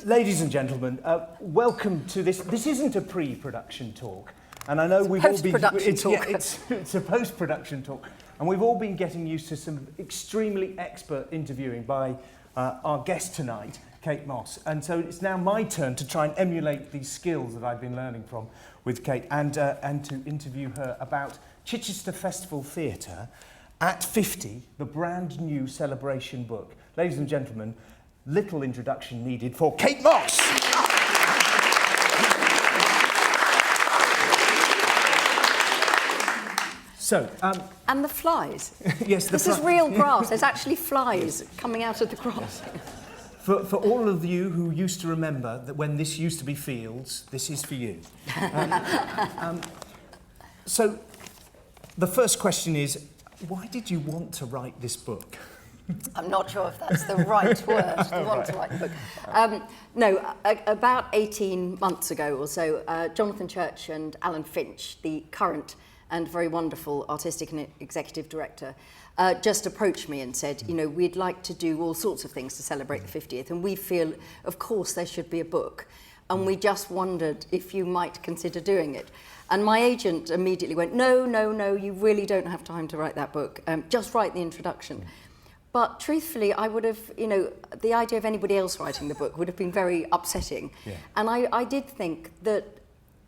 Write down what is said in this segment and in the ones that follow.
Ladies and gentlemen, welcome to this. This isn't a pre-production talk, and I know we've all been. It's a post-production talk, and we've all been getting used to some extremely expert interviewing by our guest tonight, Kate Mosse. And so it's now my turn to try and emulate these skills that I've been learning from with Kate, and to interview her about Chichester Festival Theatre at 50, the brand new celebration book. Ladies and gentlemen, little introduction needed for Kate Mosse. So, and the flies. Yes, this is real grass. There's actually flies coming out of the grass. For all of you who used to remember that when this used to be fields, this is for you. So, the first question is, why did you want to write this book? I'm not sure if that's the right word, to want to write the book. About 18 months ago or so, Jonathan Church and Alan Finch, the current and very wonderful artistic and executive director, just approached me and said, you know, we'd like to do all sorts of things to celebrate the 50th, and we feel, of course, there should be a book. And we just wondered if you might consider doing it. And my agent immediately went, no, you really don't have time to write that book. Just write the introduction. But truthfully, I would have, you know, the idea of anybody else writing the book would have been very upsetting. Yeah. And I did think that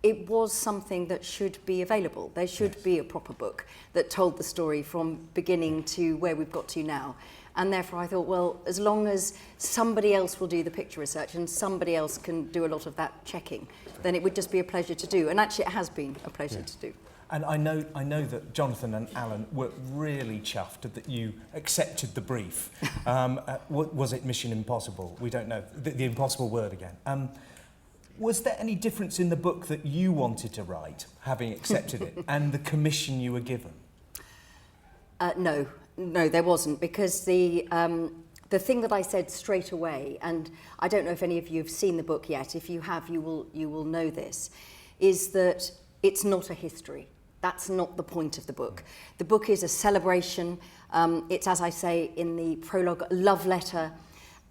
it was something that should be available. There should be a proper book that told the story from beginning to where we've got to now. And therefore I thought, well, as long as somebody else will do the picture research and somebody else can do a lot of that checking, then it would just be a pleasure to do. And actually it has been a pleasure to do. And I know that Jonathan and Alan were really chuffed that you accepted the brief. Was it Mission Impossible? We don't know. The impossible word again. Was there any difference in the book that you wanted to write, having accepted it, and the commission you were given? No, there wasn't, because the thing that I said straight away, and I don't know if any of you have seen the book yet. If you have, you will know this, is that it's not a history. That's not the point of the book. The book is a celebration. It's, as I say in the prologue, a love letter.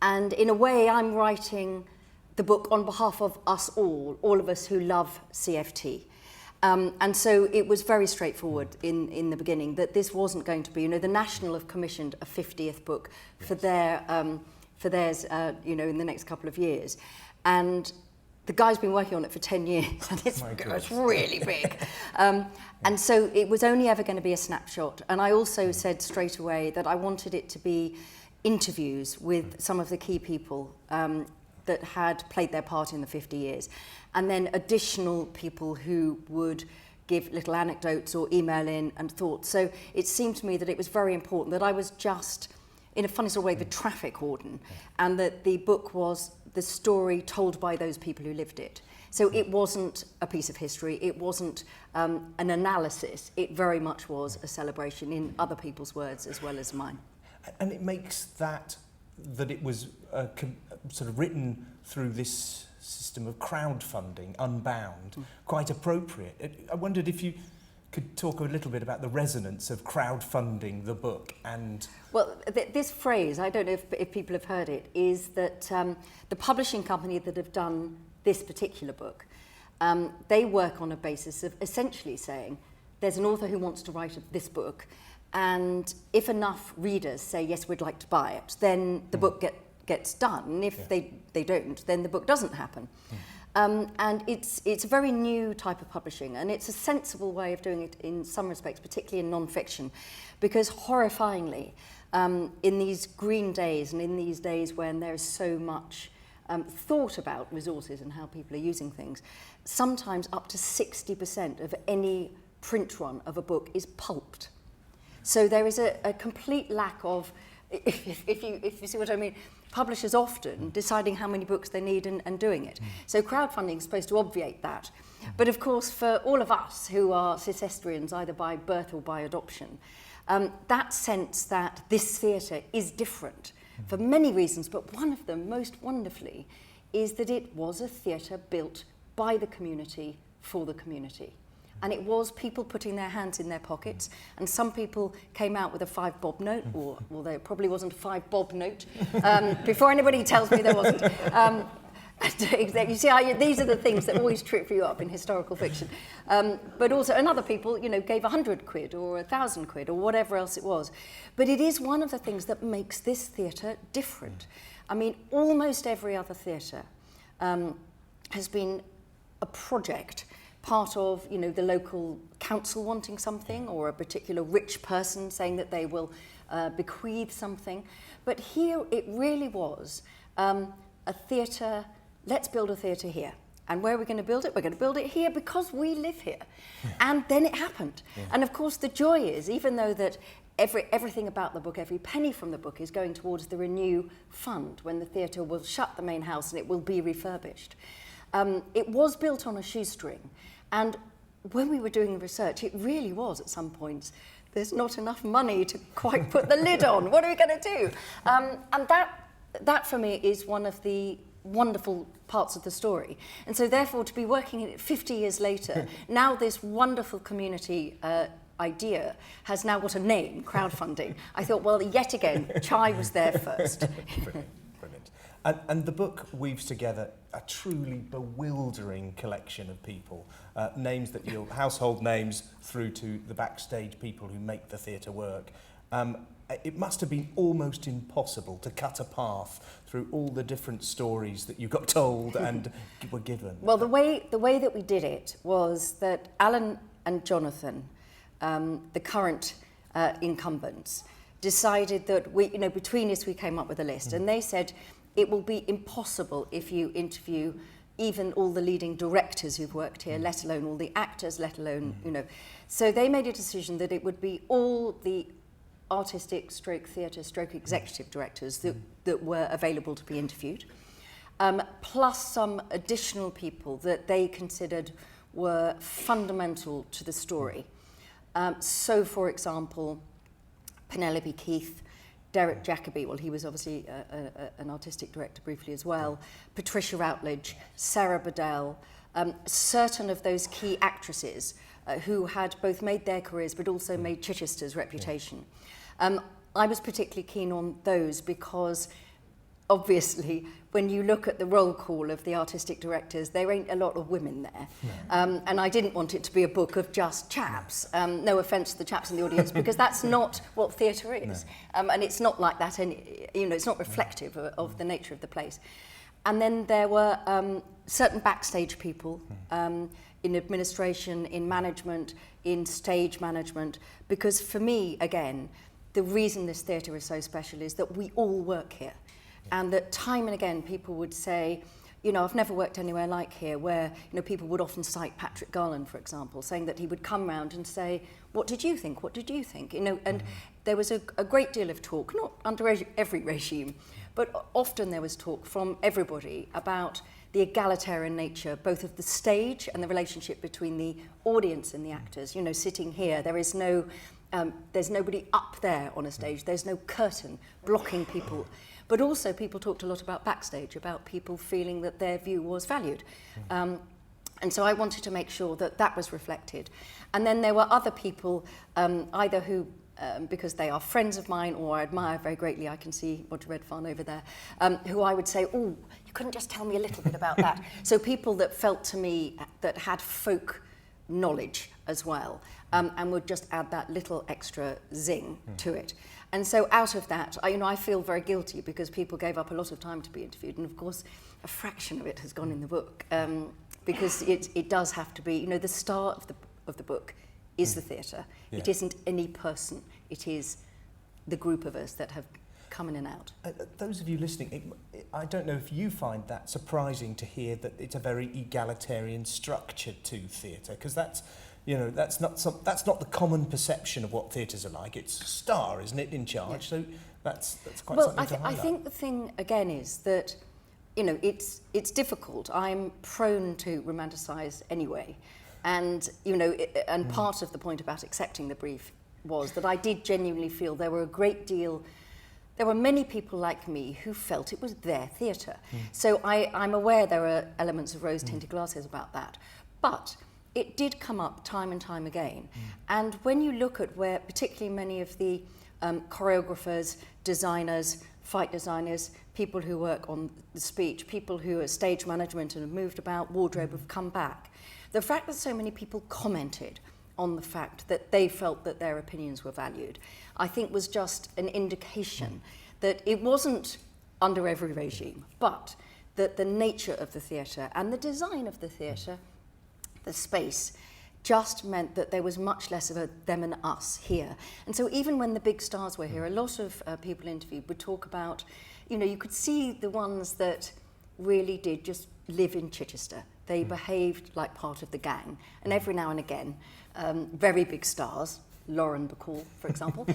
And in a way, I'm writing the book on behalf of us all of us who love CFT. And so it was very straightforward in the beginning that this wasn't going to be, you know, the National have commissioned a 50th book for theirs, you know, in the next couple of years. And the guy's been working on it for 10 years, and it's really big. And so it was only ever going to be a snapshot. And I also said straight away that I wanted it to be interviews with some of the key people that had played their part in the 50 years. And then additional people who would give little anecdotes or email in and thoughts. So it seemed to me that it was very important that I was just, in a funny sort of way, the traffic warden, and that the book was the story told by those people who lived it. So it wasn't a piece of history, it wasn't an analysis, it very much was a celebration in other people's words as well as mine. And it makes that it was sort of written through this system of crowdfunding, Unbound, quite appropriate. I wondered if you could talk a little bit about the resonance of crowdfunding the book and... Well, this phrase, I don't know if people have heard it, is that the publishing company that have done this particular book, they work on a basis of essentially saying there's an author who wants to write this book, and if enough readers say, yes, we'd like to buy it, then the book gets done. And if they don't, then the book doesn't happen. And it's a very new type of publishing, and it's a sensible way of doing it in some respects, particularly in non-fiction, because horrifyingly, in these green days and in these days when there is so much thought about resources and how people are using things, sometimes up to 60% of any print run of a book is pulped. So there is a complete lack of, if you see what I mean, publishers often deciding how many books they need and doing it. So crowdfunding is supposed to obviate that. But of course, for all of us who are Chichesterians, either by birth or by adoption, that sense that this theatre is different for many reasons, but one of them, most wonderfully, is that it was a theatre built by the community for the community. And it was people putting their hands in their pockets, and some people came out with a 5 bob note, or there probably wasn't a 5 bob note, before anybody tells me there wasn't. You see, these are the things that always trip you up in historical fiction. But also, and other people, gave 100 quid or 1,000 quid or whatever else it was. But it is one of the things that makes this theatre different. I mean, almost every other theatre has been a project, part of, the local council wanting something, or a particular rich person saying that they will bequeath something. But here it really was a theatre. Let's build a theatre here. And where are we going to build it? We're going to build it here because we live here. Yeah. And then it happened. Yeah. And of course the joy is, even though that everything about the book, every penny from the book is going towards the Renew Fund, when the theatre will shut the main house and it will be refurbished. It was built on a shoestring. And when we were doing the research, it really was at some points, there's not enough money to quite put the lid on. What are we going to do? And that for me is one of the wonderful parts of the story. And so therefore to be working in it 50 years later, now this wonderful community idea has now got a name, crowdfunding. I thought, well, yet again, Chai was there first. Brilliant. And the book weaves together a truly bewildering collection of people, names that you'll household names through to the backstage people who make the theatre work. It must have been almost impossible to cut a path through all the different stories that you got told and were given. Well, the way that we did it was that Alan and Jonathan, the current incumbents, decided that between us we came up with a list, and they said it will be impossible if you interview even all the leading directors who've worked here, let alone all the actors, let alone, So they made a decision that it would be all the artistic theatre executive directors that were available to be interviewed, plus some additional people that they considered were fundamental to the story. So, for example, Penelope Keith, Derek Jacobi, well, he was obviously an artistic director briefly as well, Patricia Routledge, Sarah Bedell, certain of those key actresses who had both made their careers but also made Chichester's reputation. I was particularly keen on those because obviously when you look at the roll call of the artistic directors, there ain't a lot of women there. No. And I didn't want it to be a book of just chaps. No offence to the chaps in the audience, because that's not what theatre is. No. And it's not like that, it's not reflective of the nature of the place. And then there were certain backstage people in administration, in management, in stage management, because for me, again, the reason this theatre is so special is that we all work here. And that time and again people would say, I've never worked anywhere like here, where people would often cite Patrick Garland, for example, saying that he would come round and say, what did you think? What did you think? And there was a great deal of talk, not under every regime, but often there was talk from everybody about the egalitarian nature, both of the stage and the relationship between the audience and the actors. Sitting here, there's nobody up there on a stage, there's no curtain blocking people. But also people talked a lot about backstage, about people feeling that their view was valued. And so I wanted to make sure that that was reflected. And then there were other people, either who, because they are friends of mine or I admire very greatly, I can see Roger Redfern over there, who I would say, oh, you couldn't just tell me a little bit about that. So people that felt to me that had folk knowledge as well, and would just add that little extra zing to it. And so out of that, I feel very guilty because people gave up a lot of time to be interviewed, and of course a fraction of it has gone in the book, because it does have to be, the star of the book is the theatre. Yeah. It isn't any person, it is the group of us that have come in and out. Those of you listening, I don't know if you find that surprising to hear that it's a very egalitarian structure to theatre, because that's not the common perception of what theatres are like. It's star, isn't it, in charge? Yeah. So that's quite something to highlight. I think the thing again is that it's difficult. I'm prone to romanticise anyway, and part of the point about accepting the brief was that I did genuinely feel there were many people like me who felt it was their theatre. So I'm aware there are elements of rose-tinted glasses about that, but it did come up time and time again. And when you look at where particularly many of the choreographers, designers, fight designers, people who work on the speech, people who are stage management and have moved about, wardrobe have come back. The fact that so many people commented on the fact that they felt that their opinions were valued, I think was just an indication that it wasn't under every regime, but that the nature of the theatre and the design of the theatre, the space, just meant that there was much less of a them and us here. And so even when the big stars were here, a lot of people interviewed would talk about, you could see the ones that really did just live in Chichester. They behaved like part of the gang. And every now and again, very big stars, Lauren Bacall, for example,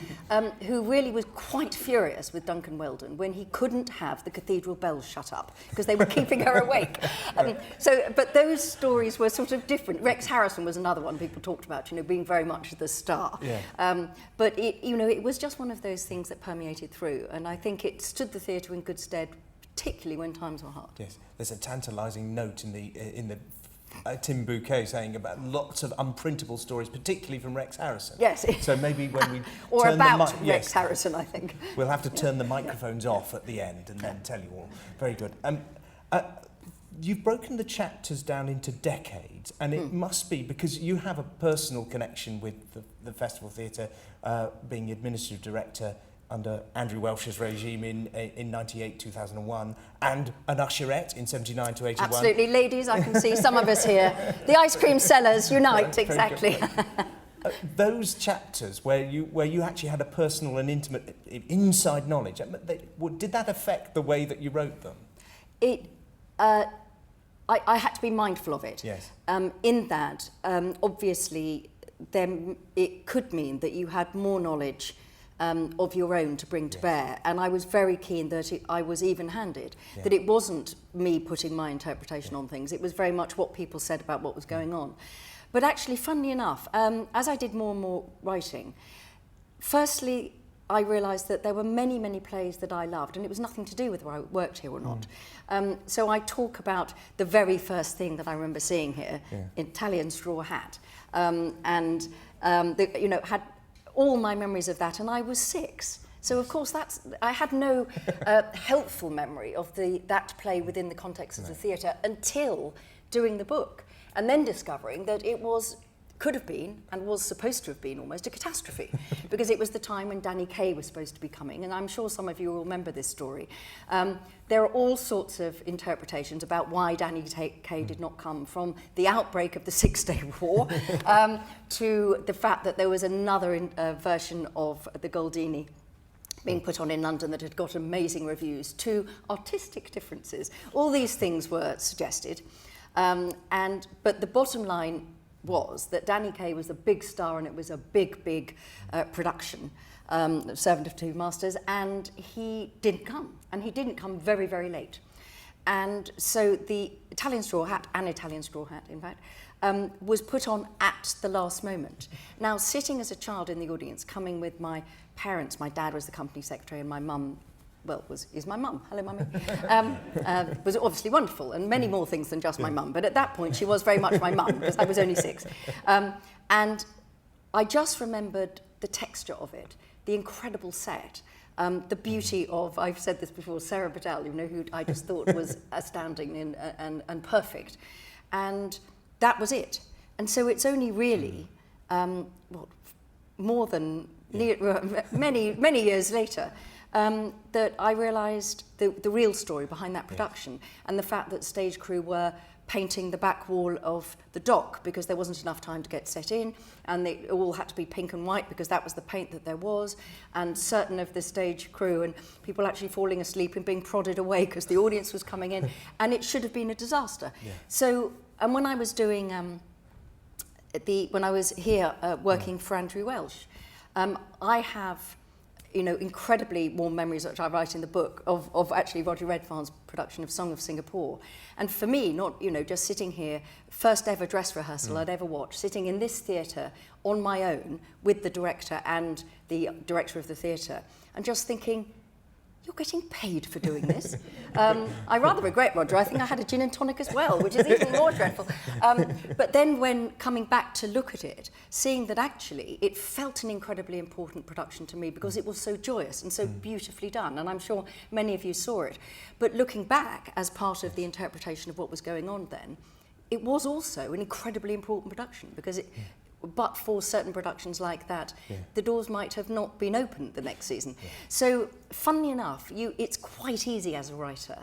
who really was quite furious with Duncan Weldon when he couldn't have the cathedral bells shut up because they were keeping her awake. But those stories were sort of different. Rex Harrison was another one people talked about, being very much the star. Yeah. But it was just one of those things that permeated through, and I think it stood the theatre in good stead, particularly when times were hard. Yes, there's a tantalising note in the Tim Bouquet saying about lots of unprintable stories, particularly from Rex Harrison. Yes. So maybe when we or turn about the Rex Harrison, I think. We'll have to turn the microphones off at the end and then tell you all. Very good. You've broken the chapters down into decades, and it must be because you have a personal connection with the Festival Theatre, being administrative director under Andrew Welsh's regime in 98, 2001, and an usherette in 79 to 81. Absolutely, ladies, I can see some of us here. The ice cream sellers unite, exactly. Those chapters where you actually had a personal and intimate inside knowledge, did that affect the way that you wrote them? I had to be mindful of it. Yes. In that, obviously, then it could mean that you had more knowledge of your own to bring to bear. And I was very keen that I was even-handed, that it wasn't me putting my interpretation on things. It was very much what people said about what was going on. But actually, funnily enough, as I did more and more writing, firstly, I realised that there were many, many plays that I loved, and it was nothing to do with whether I worked here or not. So I talk about the very first thing that I remember seeing here, Italian Straw Hat, had all my memories of that, and I was 6. So of course I had no helpful memory of that play within the context of the theatre until doing the book, and then discovering that it could have been, and was supposed to have been almost, a catastrophe, because it was the time when Danny Kaye was supposed to be coming, and I'm sure some of you will remember this story. There are all sorts of interpretations about why Danny Kaye did not come, from the outbreak of the Six-Day War to the fact that there was another version of the Goldini being put on in London that had got amazing reviews, to artistic differences. All these things were suggested, but the bottom line was that Danny Kaye was a big star, and it was a big production, Servant of Two Masters, and he didn't come, and he didn't come very, very late. And so the Italian Straw Hat, in fact, was put on at the last moment. Now, sitting as a child in the audience, coming with my parents, my dad was the company secretary, and my mum, is my mum. Hello, mummy. Was obviously wonderful, and many more things than just my mum. But at that point, she was very much my mum, because I was only 6. And I just remembered the texture of it, the incredible set, the beauty of, I've said this before, Sarah Bedell, who I just thought was astounding and perfect. And that was it. And so it's only really, more than many years later, that I realised the real story behind that production, and the fact that stage crew were painting the back wall of the dock because there wasn't enough time to get set in, and they all had to be pink and white because that was the paint that there was, and certain of the stage crew and people actually falling asleep and being prodded away because the audience was coming in, and it should have been a disaster. So, and when I was doing, when I was here working for Andrew Welsh, I have incredibly warm memories, which I write in the book, of actually Roger Redfarne's production of Song of Singapore. And for me, not, just sitting here, first ever dress rehearsal I'd ever watched, sitting in this theatre on my own with the director and the director of the theatre, and just thinking, you're getting paid for doing this. I rather regret, Roger, I think I had a gin and tonic as well, which is even more dreadful. But then when coming back to look at it, seeing that actually it felt an incredibly important production to me because it was so joyous and so beautifully done, and I'm sure many of you saw it. But looking back as part of the interpretation of what was going on then, it was also an incredibly important production because it, but for certain productions like that, the doors might have not been opened the next season. So, funnily enough, it's quite easy as a writer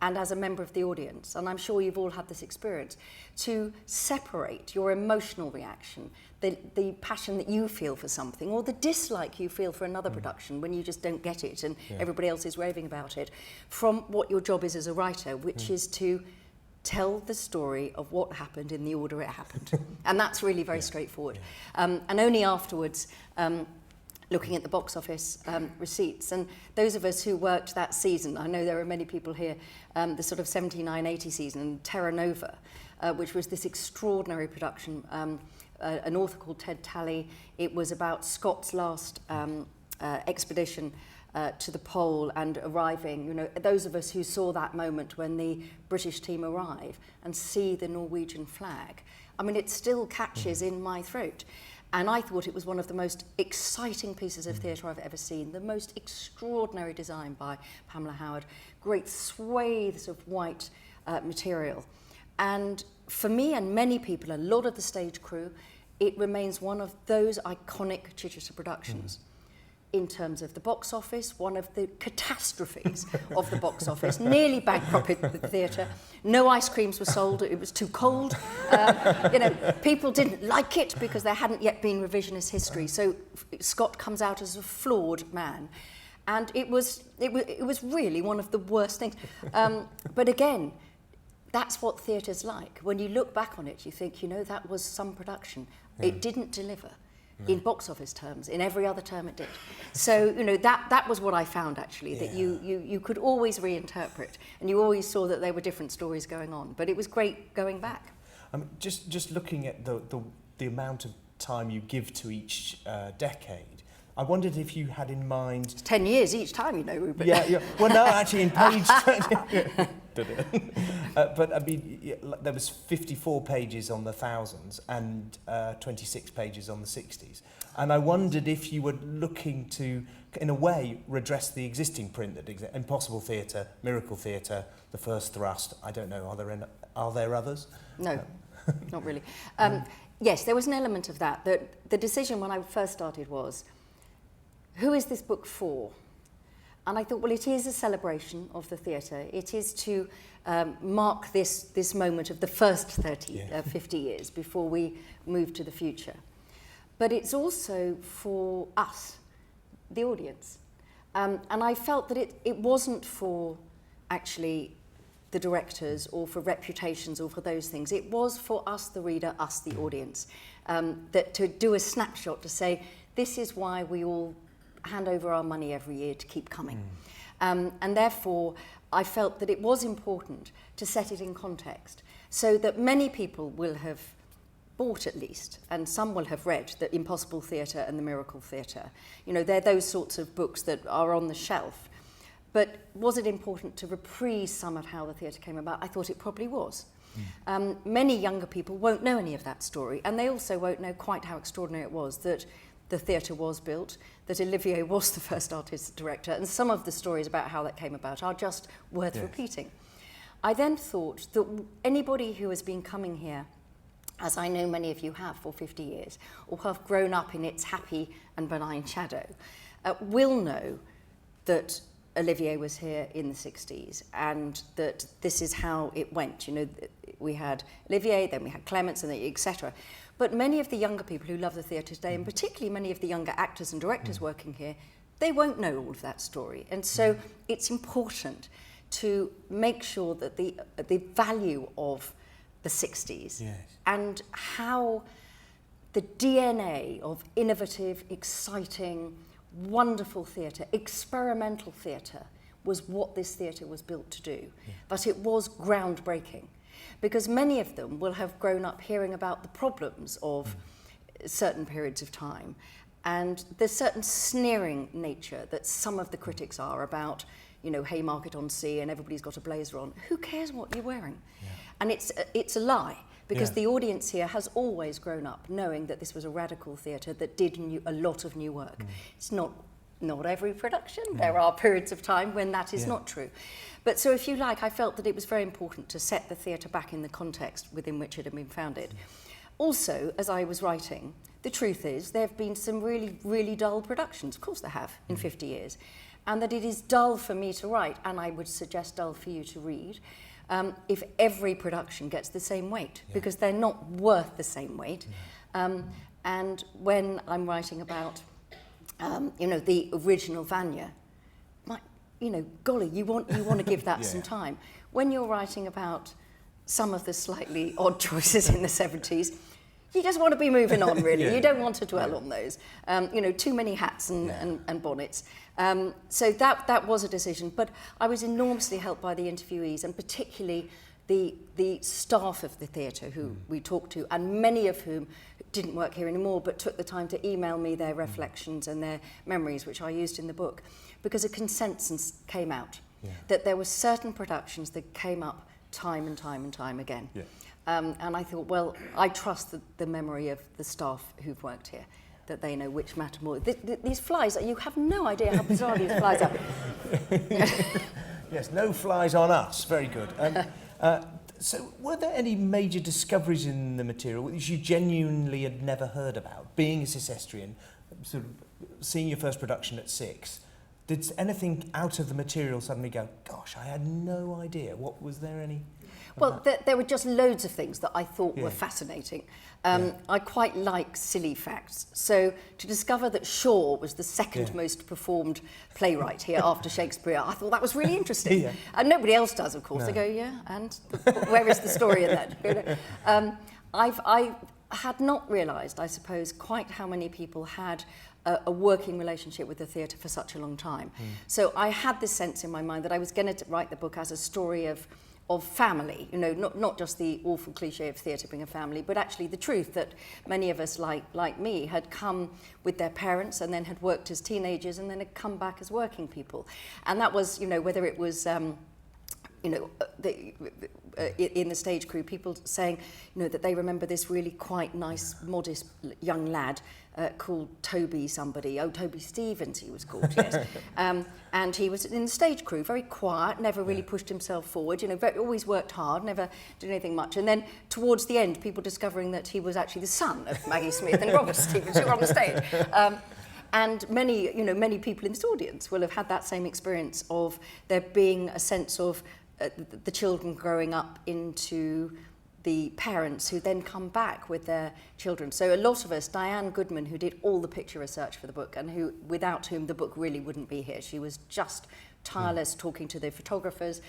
and as a member of the audience, and I'm sure you've all had this experience, to separate your emotional reaction, the passion that you feel for something, or the dislike you feel for another production when you just don't get it and everybody else is raving about it, from what your job is as a writer, which is to tell the story of what happened in the order it happened. And that's really very straightforward. And only afterwards, looking at the box office receipts, and those of us who worked that season, I know there are many people here, the sort of 79-80 season, Terra Nova, which was this extraordinary production, an author called Ted Talley. It was about Scott's last expedition to the pole and arriving, you know, those of us who saw that moment when the British team arrive and see the Norwegian flag, I mean, it still catches in my throat. And I thought it was one of the most exciting pieces of theatre I've ever seen, the most extraordinary design by Pamela Howard, great swathes of white material. And for me and many people, a lot of the stage crew, it remains one of those iconic Chichester productions. In terms of the box office, one of the catastrophes of the box office, nearly bankrupted the theatre. No ice creams were sold, it was too cold. You know, people didn't like it because there hadn't yet been revisionist history. So Scott comes out as a flawed man. And it was really one of the worst things. But again, that's what theatre's like. When you look back on it, you think, you know, that was some production. It didn't deliver. In box office terms, in every other term it did. So, you know, that was what I found actually, that you could always reinterpret, and you always saw that there were different stories going on, but it was great going back. Just looking at the amount of time you give to each decade, I wondered if you had in mind... It's 10 years each time, you know, Rupert. Yeah. Well, no, actually, in page... but, I mean, there was 54 pages on the thousands and 26 pages on the 60s. And I wondered if you were looking to, in a way, redress the existing print that exists. Impossible Theatre, Miracle Theatre, The First Thrust. I don't know, are there others? No, not really. Yes, there was an element of that. The decision when I first started was, who is this book for? And I thought, well, it is a celebration of the theatre. It is to mark this moment of the first 50 years before we move to the future. But it's also for us, the audience. And I felt that it wasn't for actually the directors or for reputations or for those things. It was for us, the reader, us, the audience, that to do a snapshot to say, this is why we all hand over our money every year to keep coming. And therefore, I felt that it was important to set it in context so that many people will have bought at least, and some will have read, the Impossible Theatre and the Miracle Theatre. You know, they're those sorts of books that are on the shelf. But was it important to reprise some of how the theatre came about? I thought it probably was. Many younger people won't know any of that story, and they also won't know quite how extraordinary it was that the theatre was built, that Olivier was the first artist director, and some of the stories about how that came about are just worth repeating. I then thought that anybody who has been coming here, as I know many of you have for 50 years, or have grown up in its happy and benign shadow, will know that Olivier was here in the 60s and that this is how it went. You know, we had Olivier, then we had Clements, and etc. But many of the younger people who love the theatre today, and particularly many of the younger actors and directors working here, they won't know all of that story. And so it's important to make sure that the value of the 60s and how the DNA of innovative, exciting, wonderful theatre, experimental theatre, was what this theatre was built to do. But it was groundbreaking, because many of them will have grown up hearing about the problems of certain periods of time, And there's certain sneering nature that some of the critics are about, you know, Haymarket on Sea and everybody's got a blazer on. Who cares what you're wearing? Yeah. And it's a lie, because the audience here has always grown up knowing that this was a radical theatre that did a lot of new work. It's not every production. There are periods of time when that is not true. But so if you like, I felt that it was very important to set the theatre back in the context within which it had been founded. Also, as I was writing, the truth is there have been some really, really dull productions. Of course there have, in 50 years. And that it is dull for me to write, and I would suggest dull for you to read, if every production gets the same weight, because they're not worth the same weight. And when I'm writing about, you know, the original Vanya, you know, golly, you want to give that some time. When you're writing about some of the slightly odd choices in the 70s, you just want to be moving on, really. You don't want to dwell on those. You know, too many hats and bonnets. So that was a decision. But I was enormously helped by the interviewees, and particularly the staff of the theatre who we talked to, and many of whom didn't work here anymore, but took the time to email me their reflections and their memories, which I used in the book, because a consensus came out that there were certain productions that came up time and time and time again. And I thought, well, I trust the memory of the staff who've worked here, that they know which matter more. These flies, you have no idea how bizarre these flies are. Yes, no flies on us. Very good. So were there any major discoveries in the material which you genuinely had never heard about? Being a Chichesterian, sort of seeing your first production at 6, did anything out of the material suddenly go, gosh, I had no idea? Was there any? Well, there were just loads of things that I thought were fascinating. I quite like silly facts. So to discover that Shaw was the second most performed playwright here after Shakespeare, I thought that was really interesting. And nobody else does, of course. They go, and where is the story in that? You know? I had not realised, I suppose, quite how many people had a working relationship with the theatre for such a long time. So I had this sense in my mind that I was going to write the book as a story of family, you know, not just the awful cliche of theatre being a family, but actually the truth that many of us, like me, had come with their parents and then had worked as teenagers and then had come back as working people. And that was, you know, whether it was, you know, in the stage crew, people saying, you know, that they remember this really quite nice, modest young lad called Toby somebody. Oh, Toby Stevens he was called, yes. And he was in the stage crew, very quiet, never really pushed himself forward, you know, always worked hard, never did anything much. And then towards the end, people discovering that he was actually the son of Maggie Smith and Robert Stevens, who were on the stage. And many people in this audience will have had that same experience of there being a sense of the children growing up into the parents who then come back with their children. So a lot of us, Diane Goodman, who did all the picture research for the book and without whom the book really wouldn't be here. She was just tireless talking to the photographers,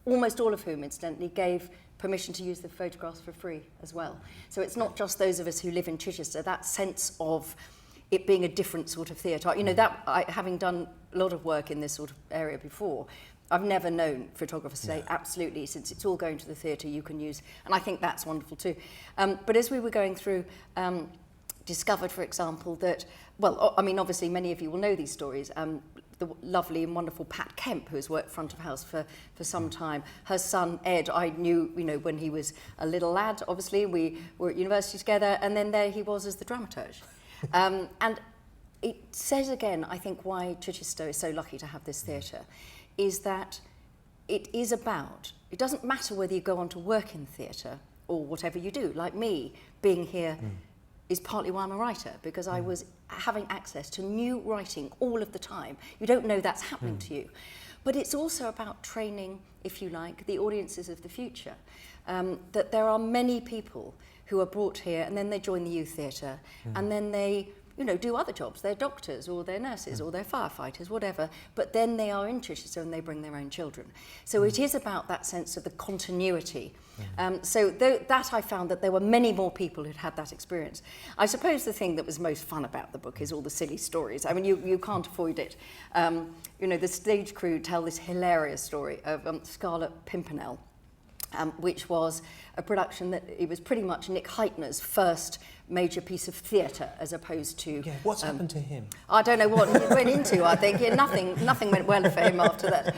almost all of whom, incidentally, gave permission to use the photographs for free as well. So it's not just those of us who live in Chichester, that sense of it being a different sort of theatre. You know, having done a lot of work in this sort of area before, I've never known photographers say, absolutely, since it's all going to the theatre, you can use, and I think that's wonderful too. But as we were going through, discovered, for example, that, well, I mean, obviously many of you will know these stories. The lovely and wonderful Pat Kemp, who has worked front of house for some time. Her son, Ed, I knew, you know, when he was a little lad, obviously, we were at university together, and then there he was as the dramaturge. And it says again, I think, why Chichester is so lucky to have this theatre, is that it doesn't matter whether you go on to work in theatre or whatever you do. Like me, being here is partly why I'm a writer, because I was having access to new writing all of the time. You don't know that's happening to you. But it's also about training, if you like, the audiences of the future. That there are many people who are brought here and then they join the youth theatre and then they, you know, do other jobs. They're doctors or they're nurses or they're firefighters, whatever, but then they are in Chichester and they bring their own children. So it is about that sense of the continuity. So that I found that there were many more people who'd had that experience. I suppose the thing that was most fun about the book is all the silly stories. I mean, you can't avoid it. You know, the stage crew tell this hilarious story of Scarlett Pimpernel, which was a production that it was pretty much Nick Heitner's first major piece of theatre, as opposed to... Yeah, what's happened to him? I don't know what he went into, I think. Yeah, nothing went well for him after that.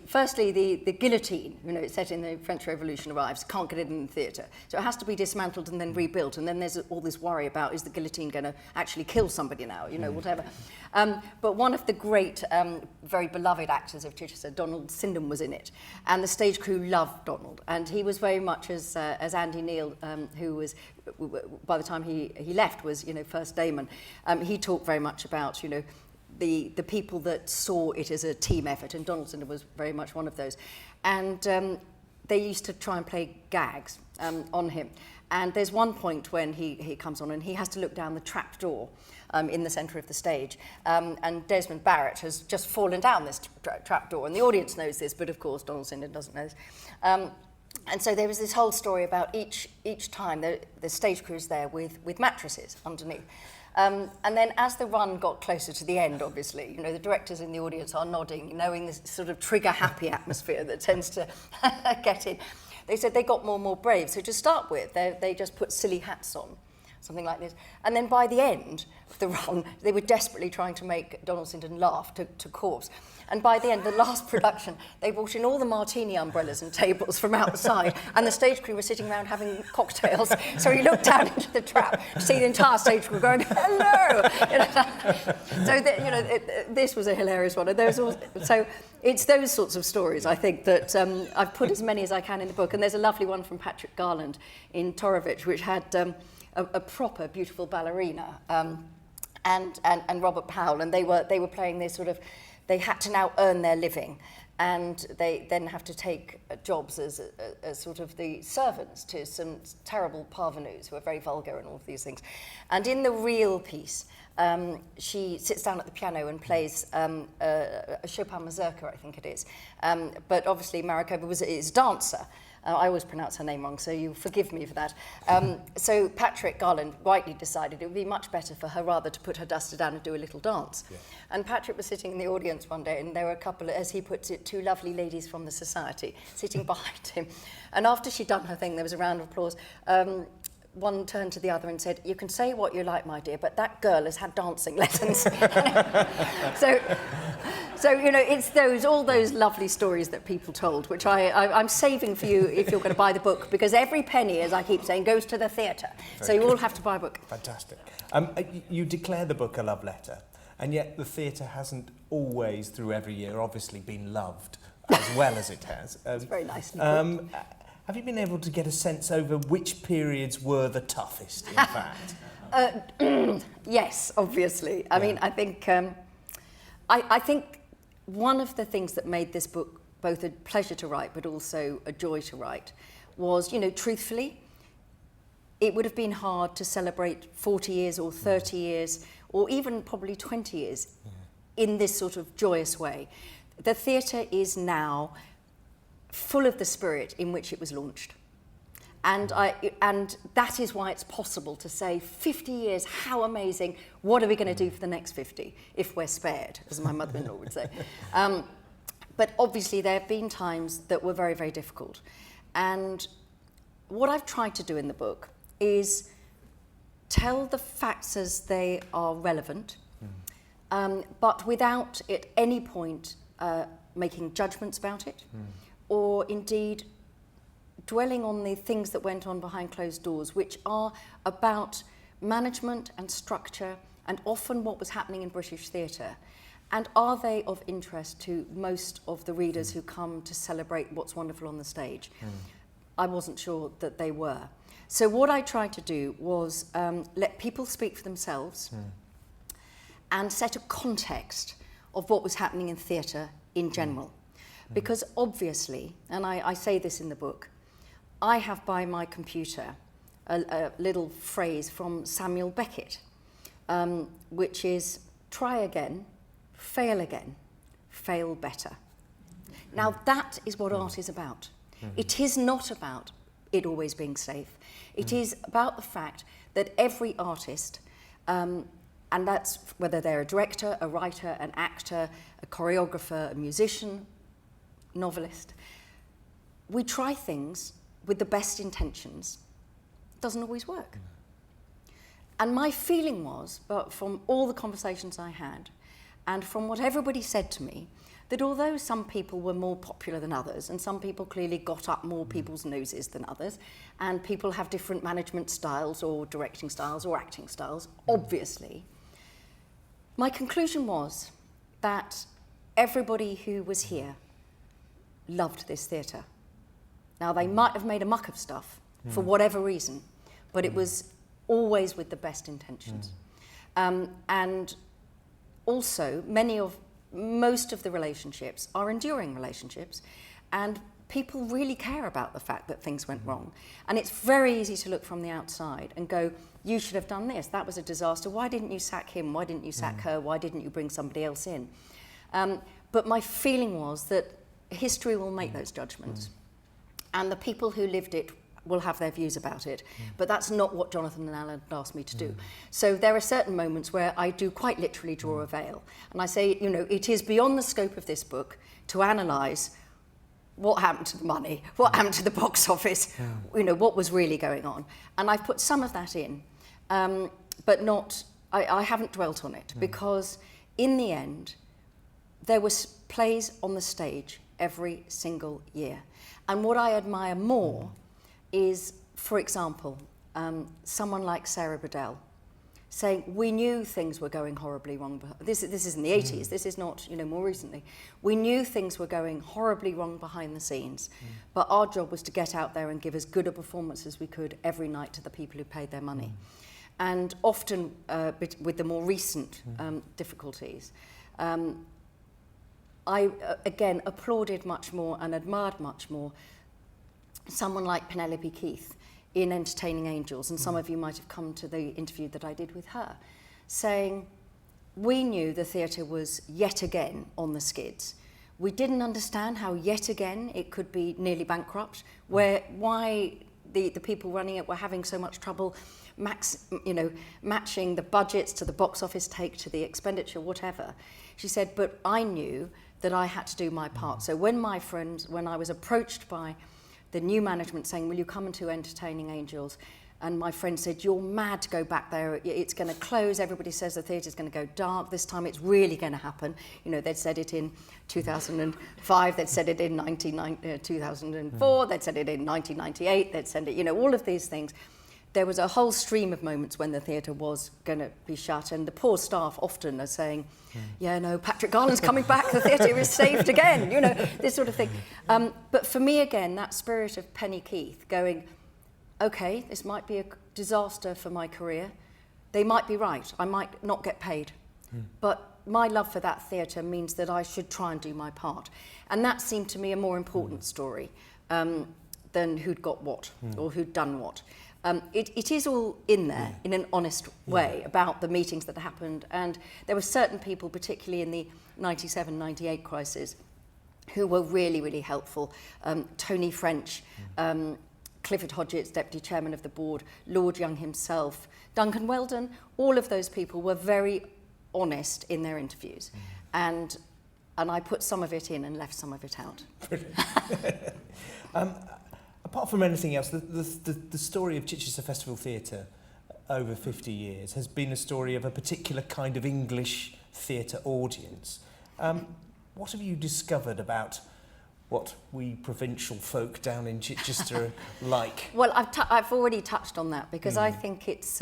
Firstly, the guillotine, it's set in the French Revolution, arrives, can't get it in the theatre. So it has to be dismantled and then rebuilt. And then there's all this worry about, is the guillotine going to actually kill somebody now, whatever. But one of the great, very beloved actors of Chichester, Donald Sindom, was in it. And the stage crew loved Donald. And he was very much as Andy Neal, who was, by the time he left, was, first Damon. He talked very much about, the people that saw it as a team effort, and Donald Sindom was very much one of those. And they used to try and play gags on him. And there's one point when he comes on and he has to look down the trap door in the centre of the stage. And Desmond Barrett has just fallen down this trap door. And the audience knows this, but of course Donald Sindom doesn't know this. And so there was this whole story about each time the stage crew is there with mattresses underneath. And then as the run got closer to the end, obviously, the directors in the audience are nodding, knowing this sort of trigger-happy atmosphere that tends to get in. They said they got more and more brave. So to start with, they just put silly hats on, something like this. And then by the end of the run, they were desperately trying to make Donald Sindom laugh to corpse. And by the end, the last production, they brought in all the martini umbrellas and tables from outside, and the stage crew were sitting around having cocktails. So he looked down into the trap to see the entire stage crew going, hello! So this was a hilarious one. And so it's those sorts of stories, I think, that I've put as many as I can in the book. And there's a lovely one from Patrick Garland in Torrovich, which had a proper, beautiful ballerina and Robert Powell, and they were playing this sort of... They had to now earn their living, and they then have to take jobs as sort of the servants to some terrible parvenus who are very vulgar and all of these things. And in the real piece, she sits down at the piano and plays a Chopin mazurka, I think it is. But obviously Marikova is a dancer. I always pronounce her name wrong, so you forgive me for that. So Patrick Garland rightly decided it would be much better for her rather to put her duster down and do a little dance. Yeah. And Patrick was sitting in the audience one day, and there were a couple, as he puts it, two lovely ladies from the society sitting behind him. And after she'd done her thing, there was a round of applause. One turned to the other and said, "You can say what you like, my dear, but that girl has had dancing lessons." So it's all those lovely stories that people told, which I'm saving for you if you're going to buy the book, because every penny, as I keep saying, goes to the theatre. So you all have to buy a book. Fantastic. You declare the book a love letter, and yet the theatre hasn't always, through every year, obviously been loved as well as it has. It's very nice. Have you been able to get a sense over which periods were the toughest, in fact? Yes, obviously. I mean, I think one of the things that made this book both a pleasure to write but also a joy to write was, truthfully, it would have been hard to celebrate 40 years or 30 years or even probably 20 years in this sort of joyous way. The theatre is now full of the spirit in which it was launched. And that is why it's possible to say 50 years, how amazing, what are we going to do for the next 50, if we're spared, as my mother-in-law would say. But obviously there have been times that were very, very difficult. And what I've tried to do in the book is tell the facts as they are relevant, but without at any point making judgments about it, or indeed dwelling on the things that went on behind closed doors, which are about management and structure and often what was happening in British theatre. And are they of interest to most of the readers who come to celebrate what's wonderful on the stage? I wasn't sure that they were. So what I tried to do was let people speak for themselves and set a context of what was happening in theatre in general. Because obviously, and I say this in the book, I have by my computer a little phrase from Samuel Beckett, which is, try again, fail better. Now that is what art is about. It is not about it always being safe. It is about the fact that every artist, and that's whether they're a director, a writer, an actor, a choreographer, a musician, novelist, we try things with the best intentions. It doesn't always work. And my feeling was, but from all the conversations I had, and from what everybody said to me, that although some people were more popular than others, and some people clearly got up more people's noses than others, and people have different management styles or directing styles or acting styles, obviously, my conclusion was that everybody who was here loved this theatre. Now, they might have made a muck of stuff for whatever reason, but it was always with the best intentions. And also, most of the relationships are enduring relationships, and people really care about the fact that things went wrong. And it's very easy to look from the outside and go, you should have done this, that was a disaster, why didn't you sack him, why didn't you sack her, why didn't you bring somebody else in? But my feeling was that history will make those judgments, and the people who lived it will have their views about it, but that's not what Jonathan and Alan asked me to do. So there are certain moments where I do quite literally draw a veil, and I say, you know, it is beyond the scope of this book to analyse what happened to the money, what happened to the box office, you know, what was really going on. And I've put some of that in, but not, I haven't dwelt on it, because in the end, there was plays on the stage every single year. And what I admire more is, for example, someone like Sarah Bedell saying, we knew things were going horribly wrong. This is in the 80s, this is not, you know, more recently. We knew things were going horribly wrong behind the scenes, but our job was to get out there and give as good a performance as we could every night to the people who paid their money. And often, with the more recent difficulties, I, again, applauded much more and admired much more someone like Penelope Keith in Entertaining Angels, and some of you might have come to the interview that I did with her, saying, we knew the theatre was yet again on the skids. We didn't understand how yet again it could be nearly bankrupt, why the people running it were having so much trouble matching the budgets to the box office take, to the expenditure, whatever. She said, but I knew that I had to do my part. So when I was approached by the new management saying, will you come into Entertaining Angels? And my friend said, you're mad to go back there. It's going to close. Everybody says the theatre's going to go dark. This time it's really going to happen. You know, they'd said it in 2005. They'd said it in 2004. They'd said it in 1998. They'd said it, you know, all of these things. There was a whole stream of moments when the theatre was going to be shut, and the poor staff often are saying, yeah, no, Patrick Garland's coming back, the theatre is saved again, you know, this sort of thing. But for me, again, that spirit of Penny Keith going, OK, this might be a disaster for my career. They might be right. I might not get paid. But my love for that theatre means that I should try and do my part. And that seemed to me a more important story than who'd got what or who'd done what. It is all in there in an honest way about the meetings that happened, and there were certain people, particularly in the 97-98 crisis, who were really, really helpful. Tony French, Clifford Hodgetts, Deputy Chairman of the Board, Lord Young himself, Duncan Weldon, all of those people were very honest in their interviews. And I put some of it in and left some of it out. Apart from anything else, the story of Chichester Festival Theatre over 50 years has been a story of a particular kind of English theatre audience. What have you discovered about what we provincial folk down in Chichester like? Well, I've already touched on that, because I think it's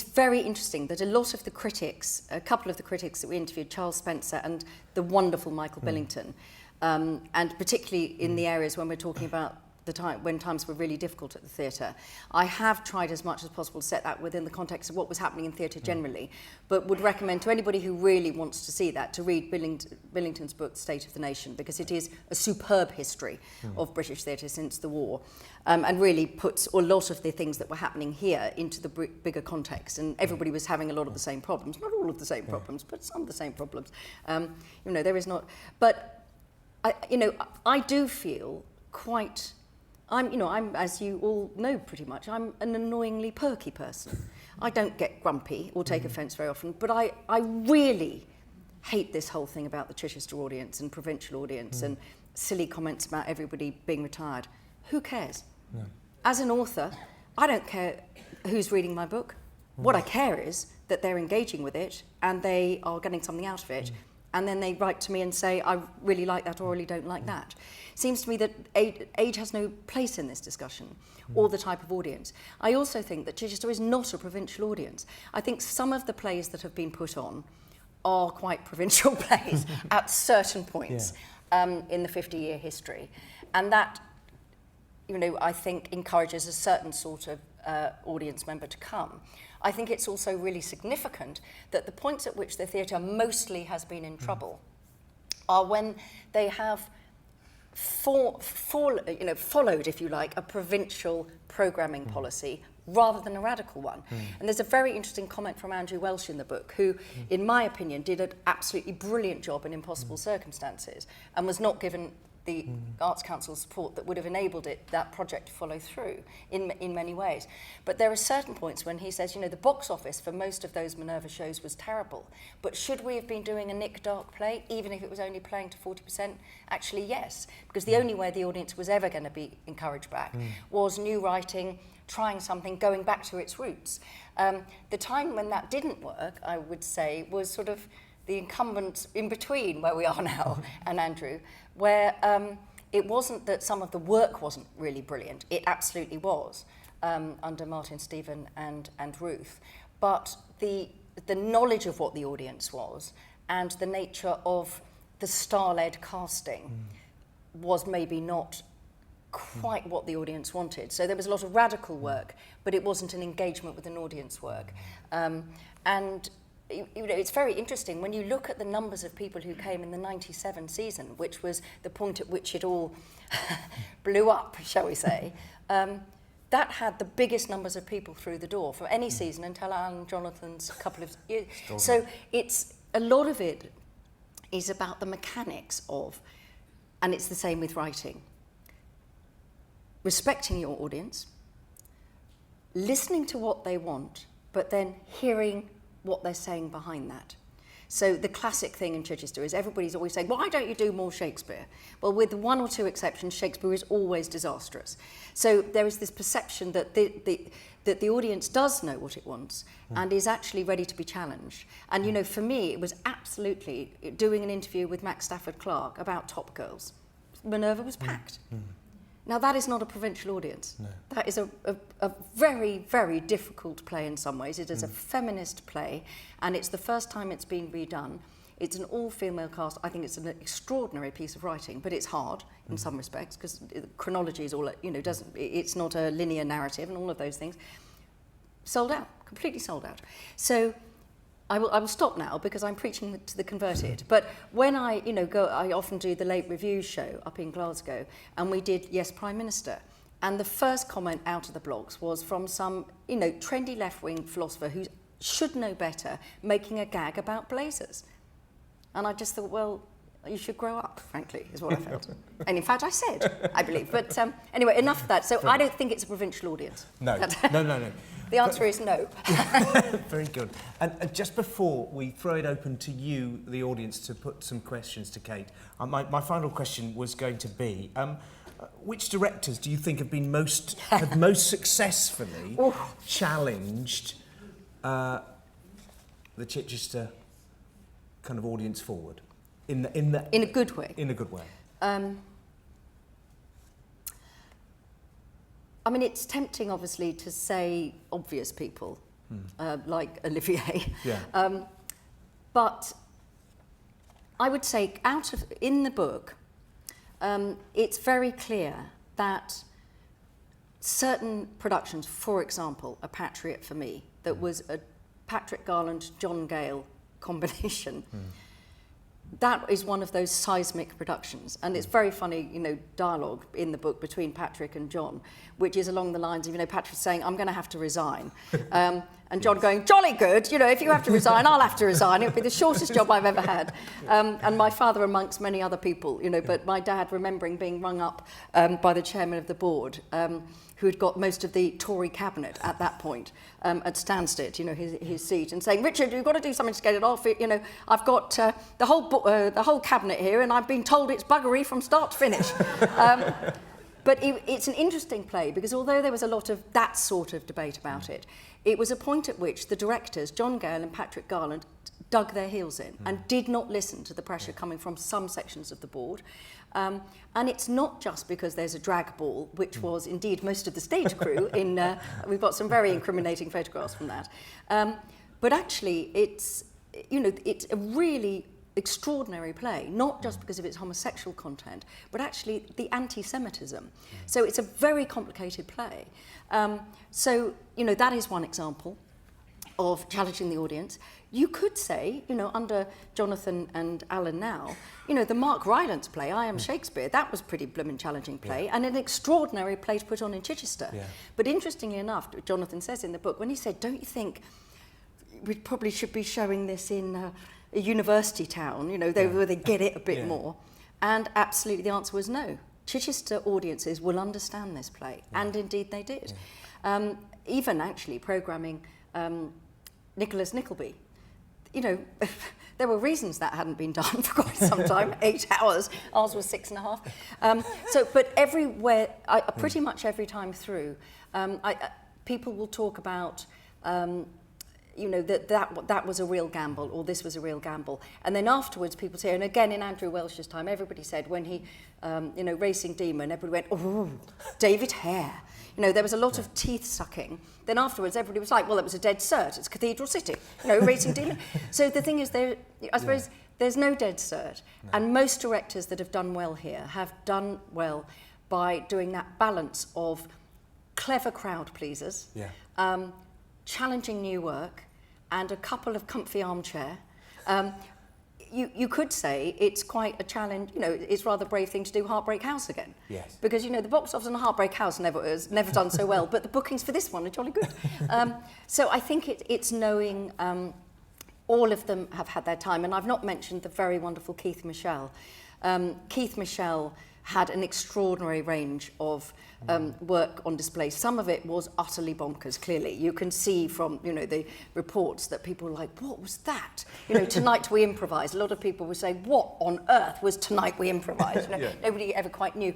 very interesting that a lot of the critics, a couple of the critics that we interviewed, Charles Spencer and the wonderful Michael Billington, and particularly in the areas when we're talking about the time when times were really difficult at the theatre, I have tried as much as possible to set that within the context of what was happening in theatre generally, but would recommend to anybody who really wants to see that to read Billington's book, State of the Nation, because it is a superb history of British theatre since the war, and really puts a lot of the things that were happening here into the bigger context, and everybody was having a lot of the same problems, not all of the same problems, but some of the same problems. You know, there is not, but I do feel quite, I'm, as you all know pretty much, I'm an annoyingly perky person. I don't get grumpy or take offence very often, but I really hate this whole thing about the Chichester audience and provincial audience and silly comments about everybody being retired. Who cares? No. As an author, I don't care who's reading my book. What I care is that they're engaging with it and they are getting something out of it. And then they write to me and say, I really like that or really don't like that. Seems to me that age has no place in this discussion, or the type of audience. I also think that Chichester is not a provincial audience. I think some of the plays that have been put on are quite provincial plays at certain points in the 50-year history. And that, I think encourages a certain sort of audience member to come. I think it's also really significant that the points at which the theatre mostly has been in trouble are when they have followed, if you like, a provincial programming policy rather than a radical one. And there's a very interesting comment from Andrew Welsh in the book, who, in my opinion, did an absolutely brilliant job in Impossible Circumstances and was not given the Arts Council's support that would have enabled that project to follow through in many ways. But there are certain points when he says, the box office for most of those Minerva shows was terrible, but should we have been doing a Nick Dark play, even if it was only playing to 40%? Actually, yes, because the only way the audience was ever going to be encouraged back was new writing, trying something, going back to its roots. The time when that didn't work, I would say, was sort of the incumbents in between where we are now and Andrew, where it wasn't that some of the work wasn't really brilliant. It absolutely was under Martin, Stephen and Ruth. But the knowledge of what the audience was and the nature of the star-led casting was maybe not quite what the audience wanted. So there was a lot of radical work, but it wasn't an engagement with an audience work. And it's very interesting when you look at the numbers of people who came in the 97 season, which was the point at which it all blew up, shall we say. That had the biggest numbers of people through the door for any season until Alan Jonathan's couple of years. So it's a lot of it is about the mechanics of, and it's the same with writing, respecting your audience, listening to what they want, but then hearing what they're saying behind that. So the classic thing in Chichester is everybody's always saying, why don't you do more Shakespeare? Well, with one or two exceptions, Shakespeare is always disastrous. So there is this perception that the audience does know what it wants and is actually ready to be challenged. And, for me, it was absolutely doing an interview with Max Stafford Clark about Top Girls. Minerva was packed. Now, that is not a provincial audience. No. That is a very, very difficult play in some ways. It is a feminist play, and it's the first time it's been redone. It's an all-female cast. I think it's an extraordinary piece of writing, but it's hard in some respects, because chronology is all, it's not a linear narrative and all of those things. Sold out, completely sold out. So I will stop now because I'm preaching to the converted. But when I go, I often do the late review show up in Glasgow, and we did Yes Prime Minister. And the first comment out of the blogs was from some trendy left-wing philosopher who should know better, making a gag about blazers. And I just thought, well, you should grow up, frankly, is what I felt. And in fact, I said, I believe. But anyway, enough of that. So I don't think it's a provincial audience. No. The answer is no. Very good. And just before we throw it open to you, the audience, to put some questions to Kate, my final question was going to be, which directors do you think have been most successfully challenged the Chichester kind of audience forward in a good way? In a good way. I mean, it's tempting, obviously, to say obvious people, like Olivier. Yeah. But I would say, in the book, it's very clear that certain productions, for example, A Patriot for Me, that was a Patrick Garland, John Gale combination, that is one of those seismic productions. And it's very funny, dialogue in the book between Patrick and John, which is along the lines of, Patrick saying, I'm going to have to resign. And And John going, jolly good, if you have to resign, I'll have to resign. It'll be the shortest job I've ever had. And my father amongst many other people, but my dad remembering being rung up by the chairman of the board, who had got most of the Tory cabinet at that point at Stansted, his seat, and saying, Richard, you've got to do something to get it off. I've got the whole cabinet here, and I've been told it's buggery from start to finish. But it's an interesting play because although there was a lot of that sort of debate about it, it was a point at which the directors, John Gale and Patrick Garland, dug their heels in and did not listen to the pressure coming from some sections of the board. And it's not just because there's a drag ball, which was indeed most of the stage crew. We've got some very incriminating photographs from that. But actually, it's a really extraordinary play, not just because of its homosexual content, but actually the anti-Semitism. So it's a very complicated play. That is one example of challenging the audience. You could say, under Jonathan and Alan now, the Mark Rylance play, I Am Shakespeare, that was pretty blooming challenging play and an extraordinary play to put on in Chichester. Yeah. But interestingly enough, Jonathan says in the book, when he said, don't you think we probably should be showing this in a university town, where they get it a bit more? And absolutely the answer was no. Chichester audiences will understand this play, and indeed they did. Yeah. Even actually programming Nicholas Nickleby. There were reasons that hadn't been done for quite some time, 8 hours, ours was 6.5. But everywhere, pretty much every time through, people will talk about, that was a real gamble, or this was a real gamble. And then afterwards people say, and again in Andrew Welsh's time, everybody said when he, Racing Demon, everybody went, oh, David Hare. There was a lot of teeth sucking. Then afterwards, everybody was like, well, it was a dead cert. It's Cathedral City, Racing Demon. So the thing is, I suppose there's no dead cert. No. And most directors that have done well here have done well by doing that balance of clever crowd pleasers, challenging new work, and a couple of comfy armchair. You could say it's quite a challenge, it's a rather brave thing to do Heartbreak House again. Yes. Because, the box office on Heartbreak House has never done so well, but the bookings for this one are jolly good. So I think it's knowing all of them have had their time, and I've not mentioned the very wonderful Keith Michelle. Keith Michelle had an extraordinary range of work on display. Some of it was utterly bonkers, clearly. You can see from, the reports that people were like, what was that? Tonight we improvised. A lot of people were saying, what on earth was Tonight we improvised? Nobody ever quite knew.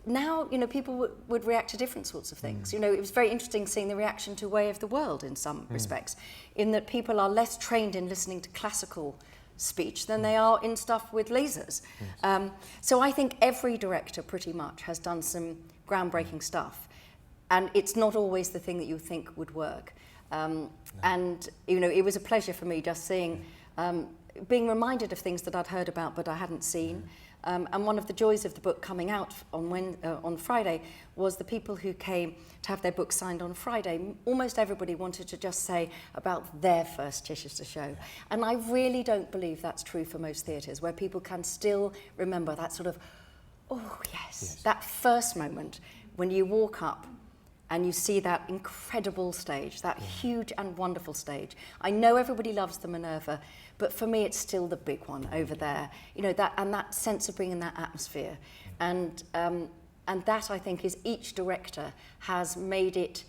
Now, people would react to different sorts of things. It was very interesting seeing the reaction to Way of the World in some respects, in that people are less trained in listening to classical speech than they are in stuff with lasers. So I think every director pretty much has done some groundbreaking stuff, and it's not always the thing that you think would work. And it was a pleasure for me just seeing, being reminded of things that I'd heard about but I hadn't seen. And one of the joys of the book coming out on Friday was the people who came to have their books signed on Friday. Almost everybody wanted to just say about their first Chichester show. And I really don't believe that's true for most theatres, where people can still remember that sort of, oh yes, that first moment when you walk up and you see that incredible stage, that huge and wonderful stage. I know everybody loves the Minerva, but for me it's still the big one over there. That sense of bringing that atmosphere. And that, I think, is each director has made it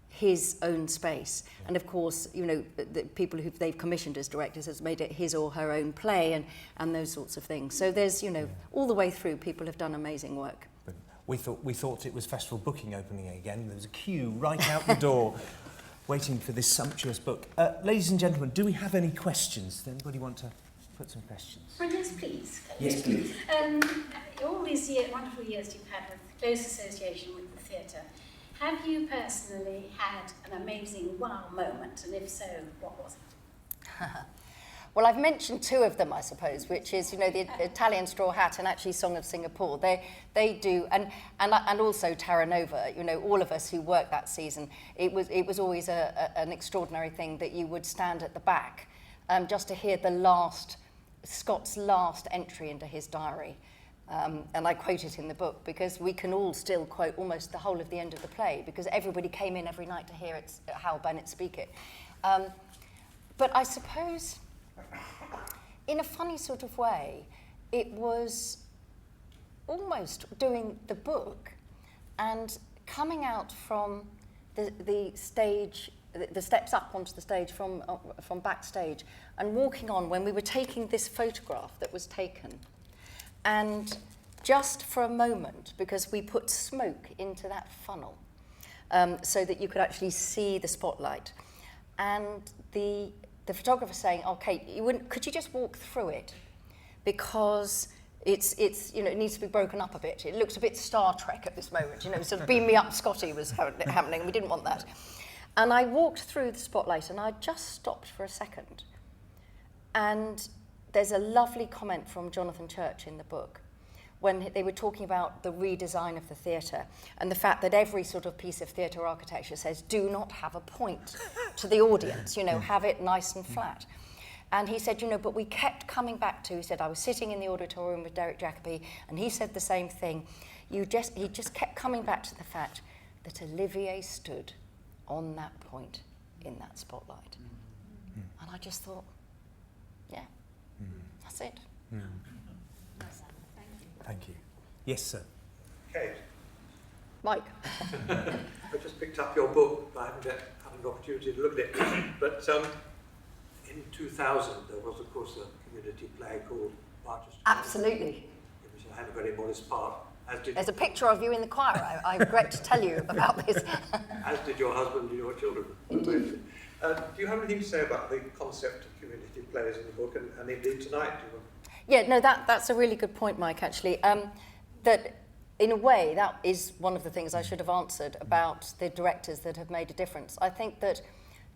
his own space. And of course, the people who they've commissioned as directors has made it his or her own play and those sorts of things. So there's, all the way through, people have done amazing work. We thought it was festival booking opening again. There was a queue right out the door waiting for this sumptuous book. Ladies and gentlemen, do we have any questions? Does anybody want to put some questions? Oh, yes, please. Yes, please. All these wonderful years you've had with close association with the theatre, have you personally had an amazing wow moment? And if so, what was it? Well, I've mentioned two of them, I suppose, which is, the Italian Straw Hat and actually Song of Singapore. They do, and also Terra Nova. All of us who worked that season, it was always an extraordinary thing that you would stand at the back, just to hear Scott's last entry into his diary. And I quote it in the book because we can all still quote almost the whole of the end of the play because everybody came in every night to hear Hal Bennett speak it. But I suppose, in a funny sort of way, it was almost doing the book and coming out from the stage, the steps up onto the stage from backstage, and walking on when we were taking this photograph that was taken. And just for a moment, because we put smoke into that funnel so that you could actually see the spotlight. And the photographer saying, "Oh, Kate, could you just walk through it? Because it's it needs to be broken up a bit. It looks a bit Star Trek at this moment, sort of beam me up Scotty was happening, and we didn't want that." And I walked through the spotlight, and I just stopped for a second. And there's a lovely comment from Jonathan Church in the book when they were talking about the redesign of the theatre and the fact that every sort of piece of theatre architecture says, do not have a point to the audience, have it nice and flat. And he said, but we kept coming back to, he said, I was sitting in the auditorium with Derek Jacobi, and he said the same thing. He just kept coming back to the fact that Olivier stood on that point in that spotlight. And I just thought, yeah, that's it. Thank you. Yes, sir. Kate, Mike. I just picked up your book. I haven't yet had an opportunity to look at it. But in 2000, there was, of course, a community play called Barchester. Absolutely. In which I had a very modest part. There's a picture of you in the choir. I regret to tell you about this. As did your husband and your children. Indeed. Do you have anything to say about the concept of community plays in the book, and indeed tonight? Yeah, no, that's a really good point, Mike, actually. That, in a way, that is one of the things I should have answered about the directors that have made a difference. I think that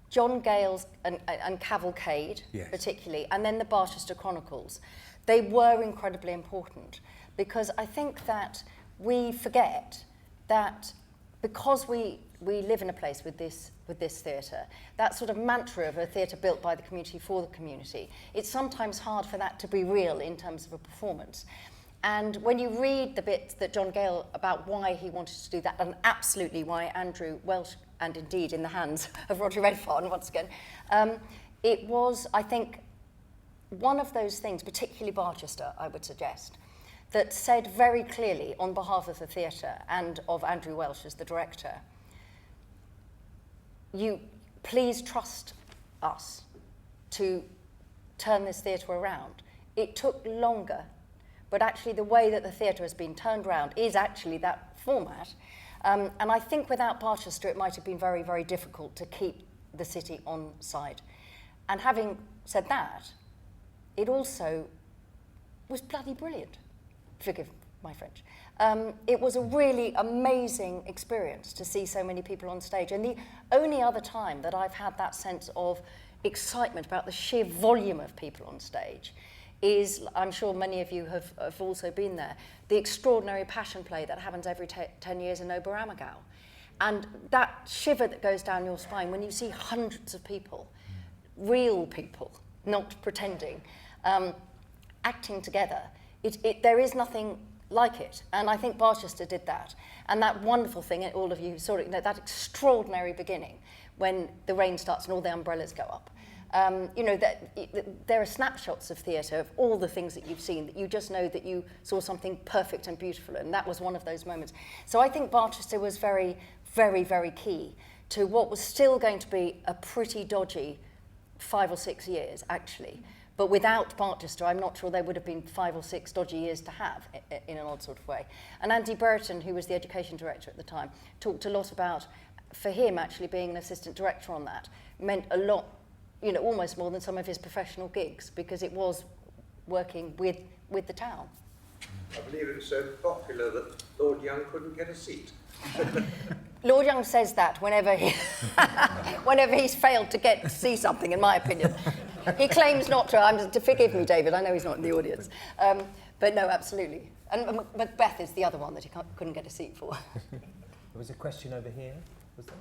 John Gale's and Cavalcade, yes, particularly, and then the Barchester Chronicles, they were incredibly important because I think that we forget that because we live in a place with this theatre, that sort of mantra of a theatre built by the community for the community, it's sometimes hard for that to be real in terms of a performance. And when you read the bit that John Gale about why he wanted to do that, and absolutely why Andrew Welsh, and indeed in the hands of Roger Redfern once again, it was, I think, one of those things, particularly Barchester, I would suggest, that said very clearly on behalf of the theatre and of Andrew Welsh as the director, you please trust us to turn this theatre around. It took longer, but actually the way that the theatre has been turned around is actually that format. And I think without Barchester, it might have been very, very difficult to keep the city on side. And having said that, it also was bloody brilliant. Forgive my French. It was a really amazing experience to see so many people on stage. And the only other time that I've had that sense of excitement about the sheer volume of people on stage is, I'm sure many of you have also been there, the extraordinary passion play that happens every 10 years in Oberammergau. And that shiver that goes down your spine when you see hundreds of people, real people, not pretending, acting together, there is nothing like it. And I think Barchester did that. And that wonderful thing, all of you saw it, that extraordinary beginning when the rain starts and all the umbrellas go up. There are snapshots of theatre, of all the things that you've seen, that you just know that you saw something perfect and beautiful, and that was one of those moments. So I think Barchester was very, very, very key to what was still going to be a pretty dodgy 5 or 6 years, actually. But without Barchester, I'm not sure there would have been 5 or 6 dodgy years to have, in an odd sort of way. And Andy Burton, who was the education director at the time, talked a lot about, for him actually being an assistant director on that, meant a lot, almost more than some of his professional gigs, because it was working with the town. I believe it was so popular that Lord Young couldn't get a seat. Lord Young says that whenever he's failed to see something, in my opinion. He claims not to. Forgive me, David, I know he's not in the audience. But no, absolutely. And Macbeth is the other one that he couldn't get a seat for. There was a question over here, was there?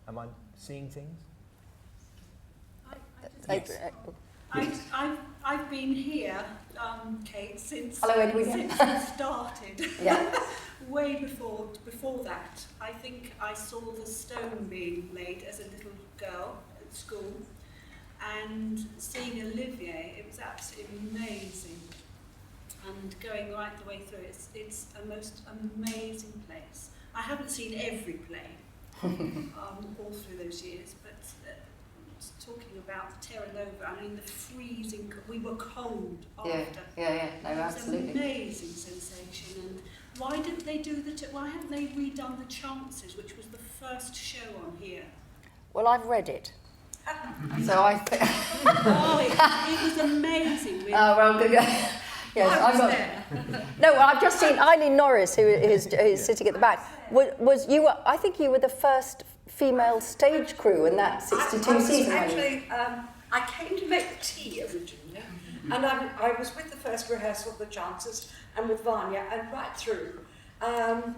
Am I seeing things? I've been here Kate, since Hello, Edwin. since it started. Yeah. Way before that, I think I saw the stone being laid as a little girl at school, and seeing Olivier, it was absolutely amazing. And going right the way through, it's a most amazing place. I haven't seen every play all through those years, but talking about Terra Nova, I mean the freezing, we were cold after. Yeah, no, absolutely. It was an amazing sensation. And why didn't they do why haven't they redone The Chances, which was the first show on here? Well, I've read it. So I think... it was amazing. Oh, well, good. Yes, I was there. No, I've just seen Eileen Norris, who is sitting at the back. I think you were the first female stage crew in that 62 season. Actually, I came to make the tea originally, and I was with the first rehearsal of The Chances and with Vanya and right through. And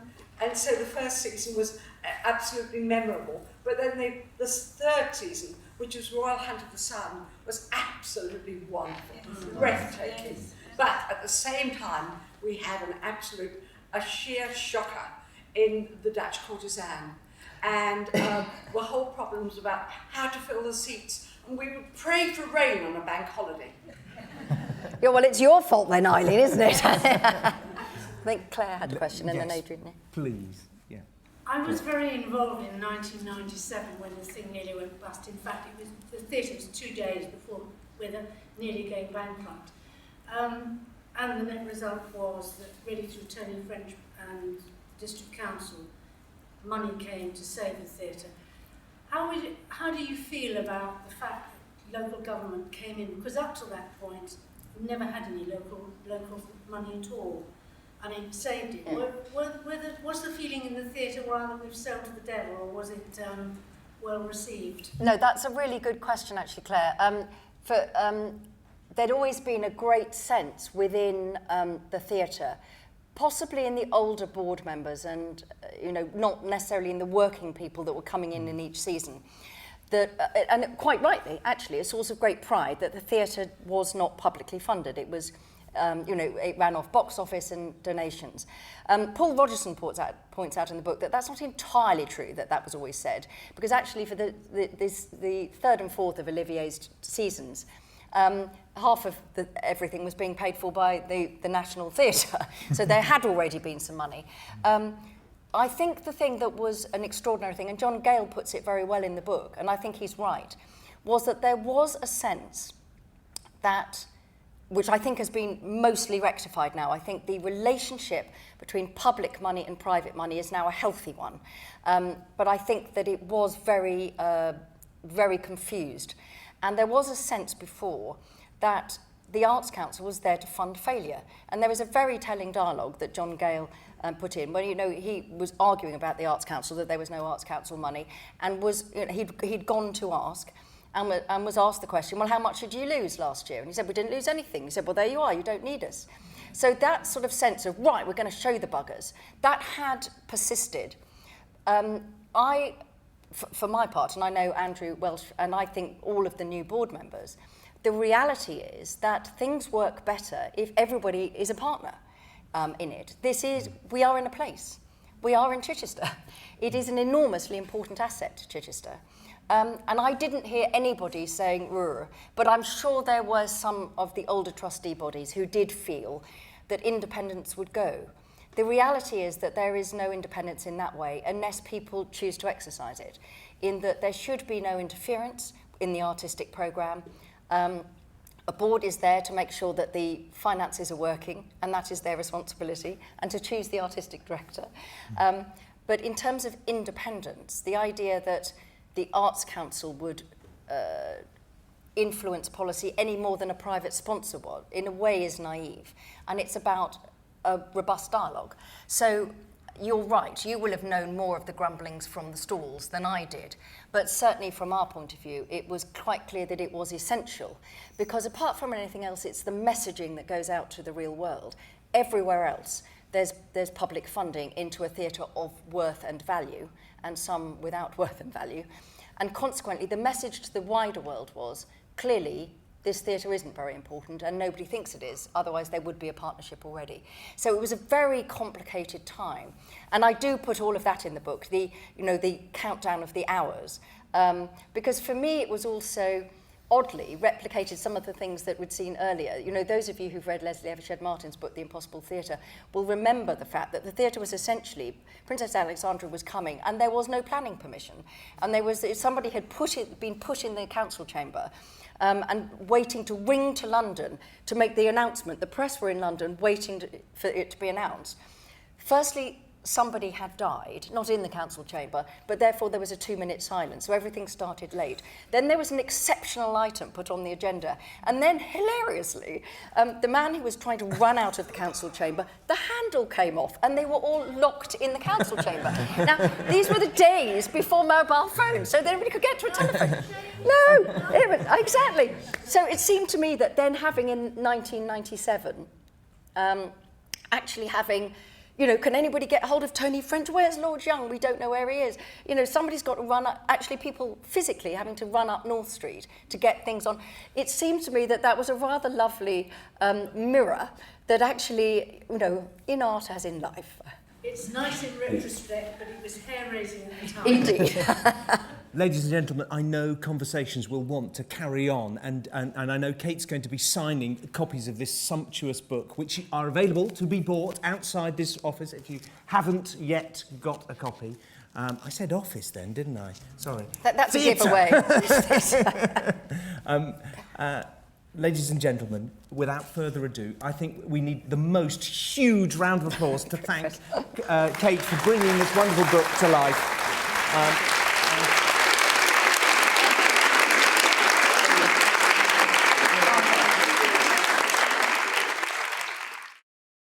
so the first season was absolutely memorable, but then the third season, which was Royal Hunt of the Sun, was absolutely wonderful, breathtaking. But at the same time, we had a sheer shocker in The Dutch Courtesan. And the whole problem was about how to fill the seats. And we would pray for rain on a bank holiday. Yeah, well, it's your fault then, Eileen, isn't it? I think Claire had a question and then Adrian. Please, yeah. I was very involved in 1997 when the thing nearly went bust. In fact, the theatre was 2 days before with nearly going bankrupt. And the net result was that really through Tony French and District Council, money came to save the theatre. How do you feel about the fact that local government came in? Because up to that point, we never had any local money at all, and it saved it. Yeah. Was the feeling in the theatre rather we've sold to the devil, or was it well received? No, that's a really good question, actually, Claire. There'd always been a great sense within the theatre, possibly in the older board members and, not necessarily in the working people that were coming in each season, that, and quite rightly, actually, a source of great pride that the theatre was not publicly funded. It was, it ran off box office and donations. Paul Rogerson points out in the book that that's not entirely true, that was always said, because actually for the third and fourth of Olivier's seasons, half of everything was being paid for by the National Theatre, so there had already been some money. I think the thing that was an extraordinary thing, and John Gale puts it very well in the book, and I think he's right, was that there was a sense that, which I think has been mostly rectified now, I think the relationship between public money and private money is now a healthy one. But I think that it was very, very confused. And there was a sense before that the Arts Council was there to fund failure. And there was a very telling dialogue that John Gale put in, where he was arguing about the Arts Council, that there was no Arts Council money, and he'd gone to ask and was asked the question, well, how much did you lose last year? And he said, we didn't lose anything. He said, well, there you are, you don't need us. So that sort of sense of, right, we're going to show the buggers, that had persisted. For my part, and I know Andrew Welsh, and I think all of the new board members, the reality is that things work better if everybody is a partner in it. We are in a place. We are in Chichester. It is an enormously important asset to Chichester. And I didn't hear anybody saying, "Rrr," but I'm sure there were some of the older trustee bodies who did feel that independence would go. The reality is that there is no independence in that way unless people choose to exercise it, in that there should be no interference in the artistic programme. A board is there to make sure that the finances are working, and that is their responsibility, and to choose the artistic director. But in terms of independence, the idea that the Arts Council would influence policy any more than a private sponsor would, in a way, is naive. And it's about a robust dialogue. So you're right, you will have known more of the grumblings from the stalls than I did. But certainly from our point of view, it was quite clear that it was essential, because apart from anything else, it's the messaging that goes out to the real world. Everywhere else, there's public funding into a theatre of worth and value, and some without worth and value. And consequently, the message to the wider world was, clearly, this theatre isn't very important and nobody thinks it is, otherwise there would be a partnership already. So it was a very complicated time. And I do put all of that in the book, the countdown of the hours, because for me it was also oddly replicated some of the things that we'd seen earlier. You know, those of you who've read Leslie Evershed Martin's book, The Impossible Theatre, will remember the fact that the theatre was essentially, Princess Alexandra was coming and there was no planning permission. And somebody had been put in the council chamber and waiting to ring to London to make the announcement. The press were in London waiting for it to be announced. Firstly, somebody had died, not in the council chamber, but therefore there was a 2-minute silence, so everything started late. Then there was an exceptional item put on the agenda, and then, hilariously, the man who was trying to run out of the council chamber, the handle came off, and they were all locked in the council chamber. Now, these were the days before mobile phones, so nobody could get to a telephone. No, exactly. So it seemed to me that then having in 1997, actually having, you know, can anybody get hold of Tony French? Where's Lord Young? We don't know where he is. You know, somebody's got to run up, actually people physically having to run up North Street to get things on. It seemed to me that that was a rather lovely mirror that actually, you know, in art as in life. It's nice in retrospect, but it was hair-raising at the time. Indeed. Ladies and gentlemen, I know conversations will want to carry on, and I know Kate's going to be signing copies of this sumptuous book, which are available to be bought outside this office if you haven't yet got a copy. I said office then, didn't I? Sorry. That's Theatre. a giveaway. Ladies and gentlemen, without further ado, I think we need the most huge round of applause to thank Kate for bringing this wonderful book to life.